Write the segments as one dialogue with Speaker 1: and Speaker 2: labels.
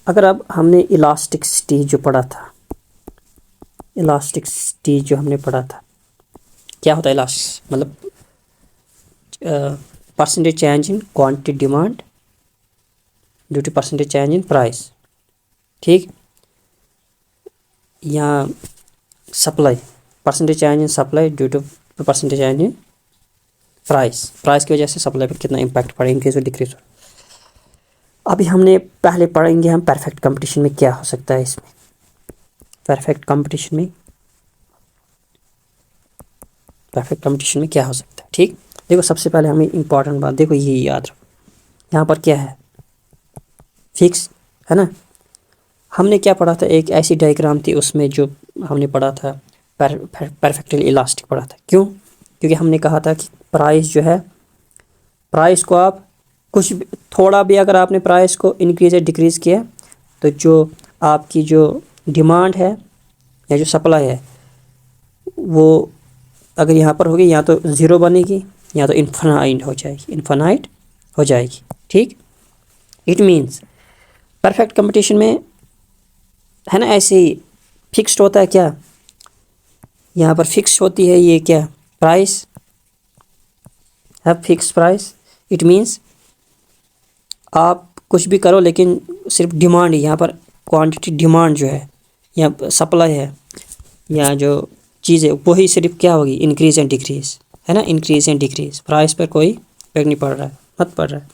Speaker 1: اگر اب ہم نے الاسٹکسٹی جو پڑھا تھا، الاسٹکسٹی جو ہم نے پڑھا تھا، کیا ہوتا ہے مطلب percentage change in quantity demand due to percentage change in price, ٹھیک، یا supply, percentage change in supply due to percentage change in price کی وجہ سے سپلائی پر کتنا امپیکٹ پڑے، انکریز اور ڈکریز۔ ابھی ہم نے پہلے پڑھیں گے ہم پرفیکٹ کمپٹیشن میں کیا ہو سکتا ہے، اس میں پرفیکٹ کمپٹیشن میں کیا ہو سکتا ہے، ٹھیک۔ دیکھو سب سے پہلے ہمیں امپورٹنٹ بات دیکھو یہ یاد رکھو، یہاں پر کیا ہے، فکس ہے نا۔ ہم نے کیا پڑھا تھا، ایک ایسی ڈائیگرام تھی اس میں جو ہم نے پڑھا تھا پرفیکٹلی الاسٹک پڑھا تھا، کیونکہ ہم نے کہا تھا کہ پرائس جو ہے، پرائس کو آپ کچھ بھی تھوڑا بھی اگر آپ نے پرائس کو انکریز یا ڈکریز کیا تو جو آپ کی جو ڈیمانڈ ہے یا جو سپلائی ہے وہ اگر یہاں پر ہوگی یا تو زیرو بنے گی یا تو انفائنائٹ ہو جائے گی، ٹھیک۔ اٹ مینس پرفیکٹ کمپٹیشن میں ہے نا ایسے ہی فکسڈ ہوتا ہے، کیا یہاں پر فکس ہوتی ہے، یہ کیا پرائس ہے، فکس پرائس۔ اٹ مینس آپ کچھ بھی کرو لیکن صرف ڈیمانڈ یہاں پر کوانٹٹی ڈیمانڈ جو ہے یا سپلائی ہے یا جو چیز ہے وہی صرف کیا ہوگی، انکریز اینڈ ڈکریز، ہے نا، انکریز اینڈ ڈکریز، پرائس پر کوئی افیکٹ نہیں پڑ رہا ہے، مت پڑ رہا ہے،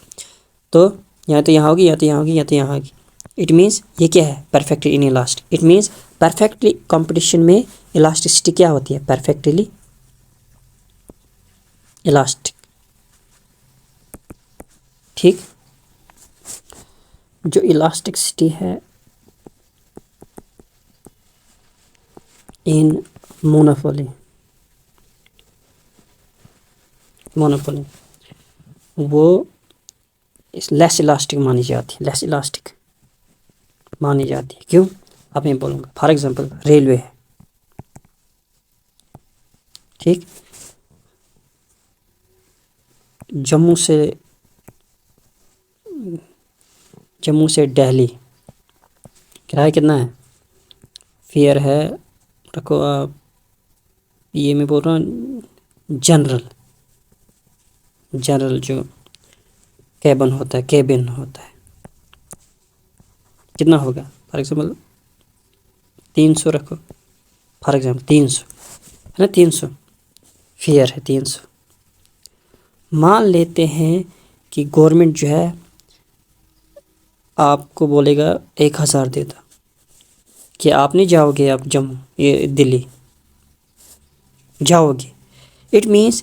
Speaker 1: تو یا تو یہاں ہوگی یا تو یہاں ہوگی یا تو یہاں ہوگی۔ اٹ مینس یہ کیا ہے، perfectly in elastic. It means perfectly competition میں الاسٹسٹی کیا ہوتی ہے، پرفیکٹلی الاسٹک، ٹھیک۔ جو الاسٹکسٹی ہے ان مونوپولی وہ لیس الاسٹک مانی جاتی ہے، کیوں، اب میں بولوں گا۔ فار ایگزامپل ریلوے ہے، ٹھیک، جموں سے دہلی کرایہ کتنا ہے، فیئر ہے، رکھو آپ، یہ میں بول رہا ہوں جنرل جو کیبن ہوتا ہے کتنا ہوگا، فار ایگزامپل 300 رکھو، فار ایگزامپل 300 ہے نا، 300 فیئر ہے، 300۔ مان لیتے ہیں کہ گورنمنٹ جو ہے آپ کو بولے گا 1000 دے دو، کہ آپ نہیں جاؤ گے، آپ جموں یہ دلی جاؤ گے۔ اٹ مینس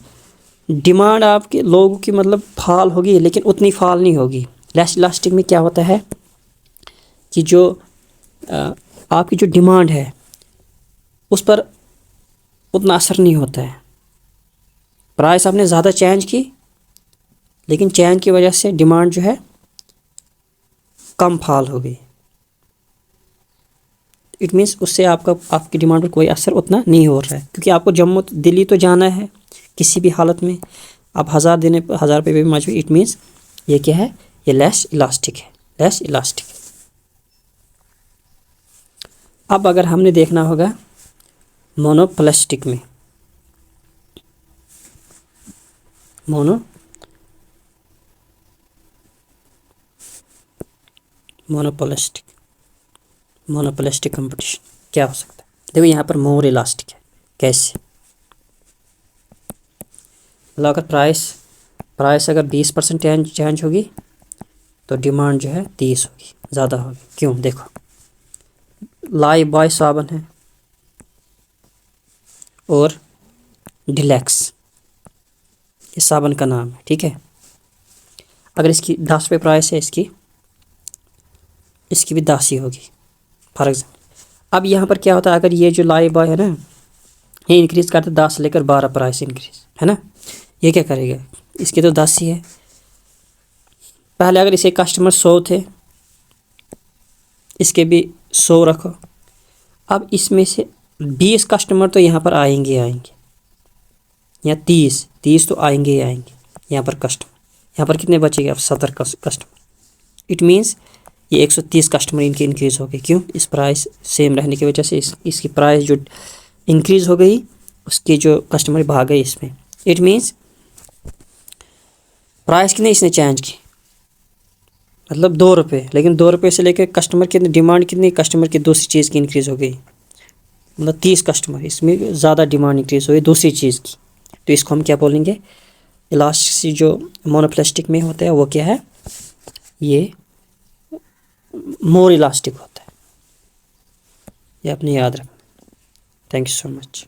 Speaker 1: ڈیمانڈ آپ کے لوگوں کی مطلب فال ہوگی لیکن اتنی فال نہیں ہوگی۔ لیس الاسٹک میں کیا ہوتا ہے کہ جو آپ کی جو ڈیمانڈ ہے اس پر اتنا اثر نہیں ہوتا ہے، پرائس آپ نے زیادہ چینج کی لیکن چینج کی وجہ سے ڈیمانڈ جو ہے کم فال ہو گئی۔ اٹ مینس اس سے آپ کی ڈیمانڈ پر کوئی اثر اتنا نہیں ہو رہا ہے، کیونکہ آپ کو جموں دلی تو جانا ہے کسی بھی حالت میں، اب 1000 روپے بھی مجبور۔ اٹ مینس یہ کیا ہے، یہ لیس الاسٹک ہے۔ اب اگر ہم نے دیکھنا ہوگا مونوپلسٹک میں، مونوپلسٹک کمپٹیشن کیا ہو سکتا ہے، دیکھو یہاں پر مور الاسٹک ہے، کیسے، مطلب اگر پرائس اگر 20% چینج ہوگی تو ڈیمانڈ جو ہے 30 ہوگی، زیادہ ہوگی، کیوں، دیکھو لائف بوائے صابن ہے اور ڈیلیکس، یہ صابن کا نام ہے، ٹھیک ہے۔ اگر اس کی 10 روپے پرائس ہے، اس کی بھی 10 ہی ہوگی، فار ایگزامپل۔ اب یہاں پر کیا ہوتا ہے، اگر یہ جو لائف بوائے ہے نا یہ انکریز کرتا ہے 10 لے کر 12 پرائس انکریز، ہے نا، یہ کیا کرے گا، اس کے تو 10 ہی ہے۔ پہلے اگر اسے کسٹمر 100 تھے، اس کے بھی 100 رکھو، اب اس میں سے 20 کسٹمر تو یہاں پر آئیں گے یا 30 تو آئیں گے یہاں پر کسٹمر، یہاں پر کتنے بچے گے، اب 70 کسٹمر۔ اٹ مینس یہ 130 کسٹمر ان کی انکریز ہو گئی. کیوں؟ اس پرائس سیم رہنے کی وجہ سے اس کی پرائس جو انکریز ہو گئی، اس کے جو کسٹمر بھاگ گئے اس میں. اٹ مینس پرائس کتنے اس نے چینج کی، مطلب 2 روپے، لیکن 2 روپے سے لے کے کسٹمر کی ڈیمانڈ کتنی، کسٹمر کی دوسری چیز کی انکریز ہو گئی، مطلب 30 کسٹمر، اس میں زیادہ ڈیمانڈ انکریز ہوئی دوسری چیز کی. تو اس کو ہم کیا بولیں گے؟ الاسٹسی جو مونوپلاسٹک میں ہوتا ہے وہ کیا ہے؟ یہ مور الاسٹک ہوتا ہے. یہ اپنے یاد رکھنا. Thank you so much.